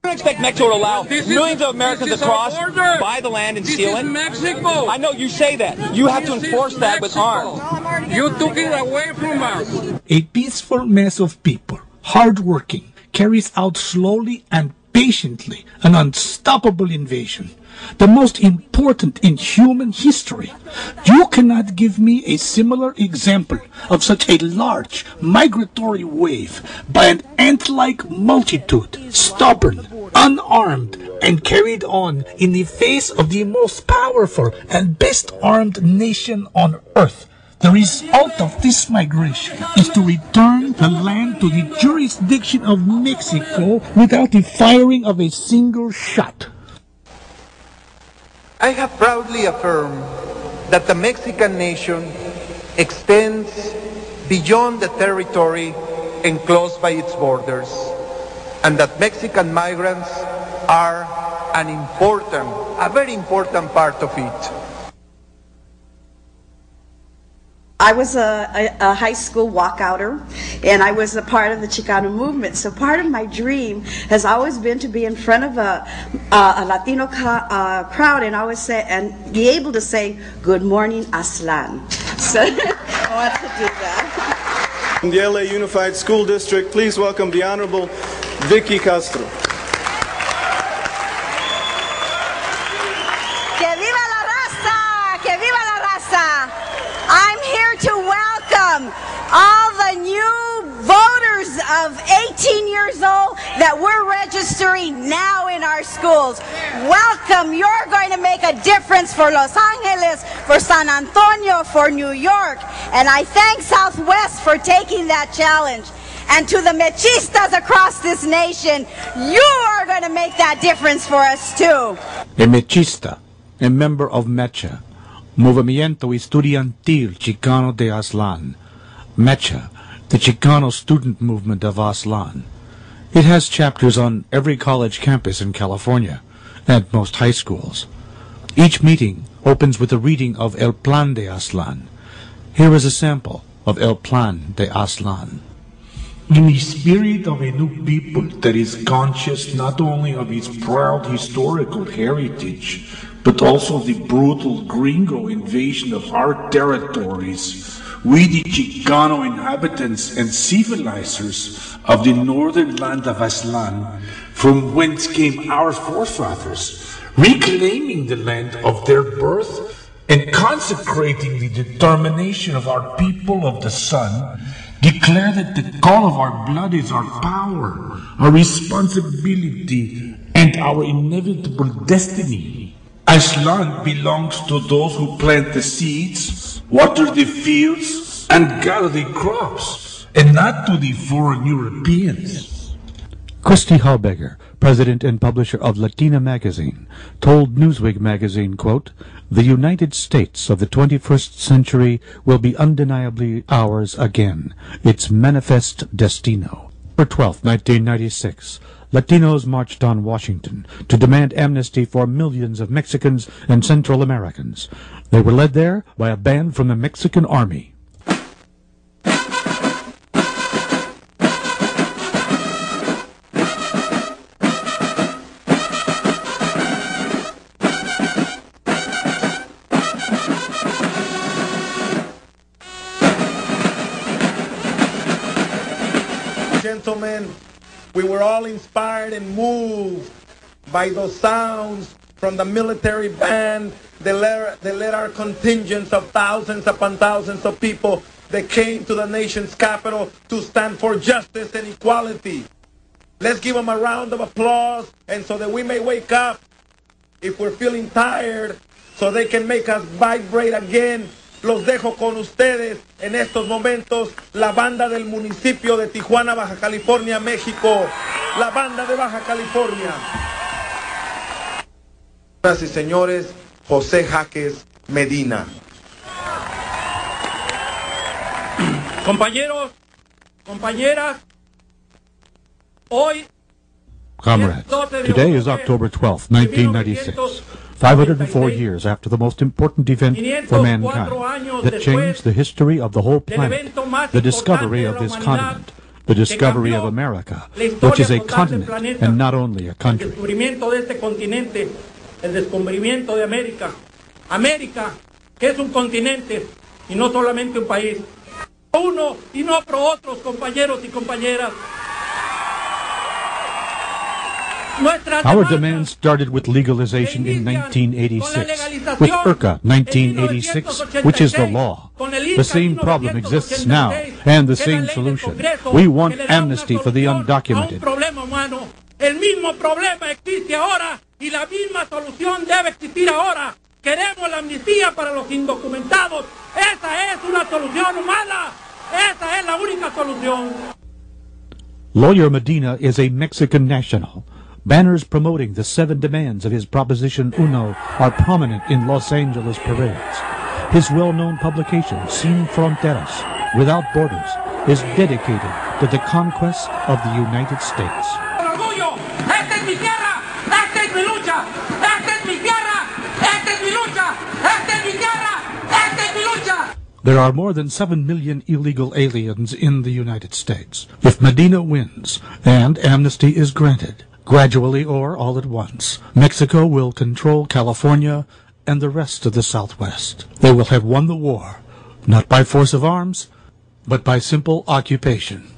You expect Mexico to allow millions of Americans to cross, buy the land, and steal it? Mexico. I know you say that. You have to enforce that with arms. You took it away from us. A peaceful mass of people, hardworking, carries out slowly and patiently an unstoppable invasion, the most important in human history. You cannot give me a similar example of such a large migratory wave by an ant-like multitude, stubborn, unarmed, and carried on in the face of the most powerful and best armed nation on earth. The result of this migration is to return the land to the jurisdiction of Mexico without the firing of a single shot. I have proudly affirmed that the Mexican nation extends beyond the territory enclosed by its borders, and that Mexican migrants are a very important part of it. I was a high school walkouter, and I was a part of the Chicano movement. So part of my dream has always been to be in front of a Latino crowd and always say and be able to say, "Good morning, Aslan." So I wanted to do that. From the LA Unified School District, please welcome the Honorable Vicky Castro. Que viva la raza! Que viva la raza! I'm here to welcome all the new voters of 18 years old that we're registering now in our schools. Welcome. You're going to make a difference for Los Angeles, for San Antonio, for New York. And I thank Southwest for taking that challenge. And to the mechistas across this nation, you are going to make that difference for us too. A mechista, a member of Mecha, Movimiento Estudiantil Chicano de Aslan, Mecha, the Chicano student movement of Aslan. It has chapters on every college campus in California and most high schools. Each meeting opens with a reading of El Plan de Aslan. Here is a sample of El Plan de Aslan. In the spirit of a new people that is conscious not only of its proud historical heritage, but also the brutal gringo invasion of our territories, we the Chicano inhabitants and civilizers of the northern land of Aslan, from whence came our forefathers, reclaiming the land of their birth and consecrating the determination of our people of the sun, declare that the call of our blood is our power, our responsibility, and our inevitable destiny. Aslan belongs to those who plant the seeds, water the fields, and gather the crops, and not to the foreign Europeans. Christy Halbegger, president and publisher of Latina magazine, told Newsweek magazine, quote, "The United States of the 21st century will be undeniably ours again. Its manifest destino." October 12, 1996, Latinos marched on Washington to demand amnesty for millions of Mexicans and Central Americans. They were led there by a band from the Mexican Army. Gentlemen, we were all inspired and moved by those sounds from the military band. They led our contingents of thousands upon thousands of people that came to the nation's capital to stand for justice and equality. Let's give them a round of applause, and so that we may wake up if we're feeling tired, so they can make us vibrate again. Los dejo con ustedes en estos momentos, la banda del municipio de Tijuana, Baja California, México, la banda de Baja California. Señoras y señores, José Jaques Medina. Compañeros, compañeras, hoy... Comrades, today is October 12, 1996. 504 years after the most important event for mankind that changed the history of the whole planet, the discovery of this continent, the discovery of America, which is a continent and not only a country. El descubrimiento de este continente, el descubrimiento de América. América, que es un continente y no solamente un país. Uno y no por otros, compañeros y compañeras. Our demand started with legalization in 1986, with IRCA 1986, which is the law. The same problem exists now, and the same solution. We want amnesty for the undocumented. El mismo problema existe ahora y la misma solución debe existir ahora. Queremos la amnistía para los indocumentados. Esa es una solución humana. Esa es la única solución. Lawyer Medina is a Mexican national. Banners promoting the 7 demands of his Proposition Uno are prominent in Los Angeles parades. His well-known publication, Sin Fronteras, Without Borders, is dedicated to the conquest of the United States. Orgullo, esta es mi tierra, esta es mi lucha, esta es mi tierra, esta es mi lucha, esta es mi tierra, esta es mi lucha. There are more than 7 million illegal aliens in the United States. If Medina wins and amnesty is granted, gradually or all at once, Mexico will control California and the rest of the Southwest. They will have won the war, not by force of arms, but by simple occupation.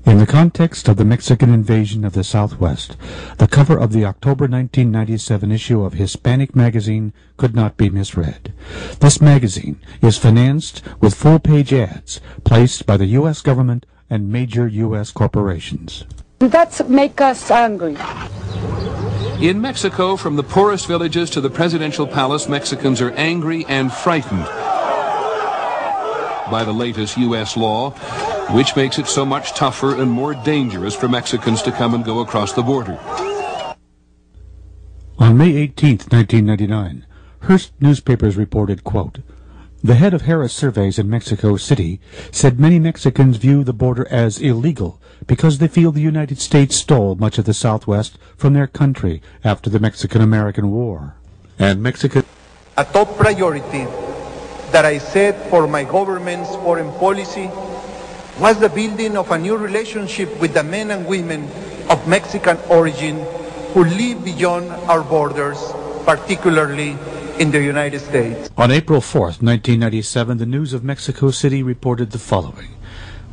In the context of the Mexican invasion of the Southwest, the cover of the October 1997 issue of Hispanic magazine could not be misread. This magazine is financed with full-page ads placed by the U.S. government and major U.S. corporations. That makes us angry. In Mexico, from the poorest villages to the presidential palace, Mexicans are angry and frightened by the latest U.S. law, which makes it so much tougher and more dangerous for Mexicans to come and go across the border. On May 18, 1999, Hearst newspapers reported, quote, "The head of Harris Surveys in Mexico City said many Mexicans view the border as illegal because they feel the United States stole much of the Southwest from their country after the Mexican-American War. And Mexican..." A top priority that I set for my government's foreign policy was the building of a new relationship with the men and women of Mexican origin who live beyond our borders, particularly in the United States. On April 4, 1997, the News of Mexico City reported the following.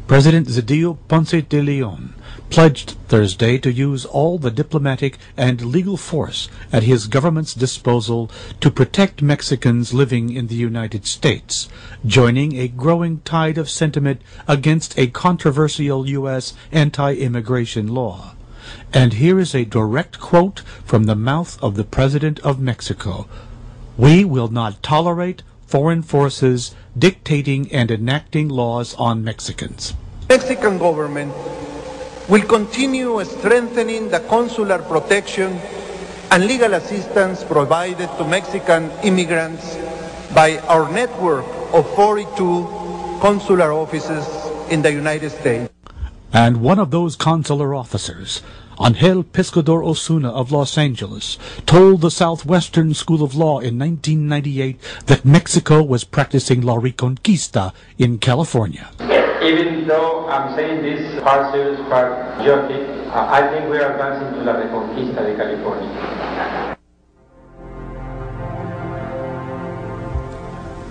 President Zedillo Ponce de Leon pledged Thursday to use all the diplomatic and legal force at his government's disposal to protect Mexicans living in the United States, joining a growing tide of sentiment against a controversial U.S. anti-immigration law. And here is a direct quote from the mouth of the President of Mexico. "We will not tolerate foreign forces dictating and enacting laws on Mexicans." Mexican government will continue strengthening the consular protection and legal assistance provided to Mexican immigrants by our network of 42 consular offices in the United States. And one of those consular officers, Angel Pescador Osuna of Los Angeles, told the Southwestern School of Law in 1998 that Mexico was practicing La Reconquista in California. Even though I'm saying this part serious, part joking, I think we are advancing to La Reconquista de California.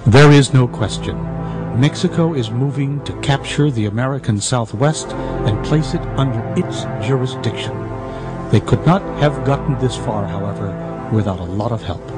There is no question. Mexico is moving to capture the American Southwest and place it under its jurisdiction. They could not have gotten this far, however, without a lot of help.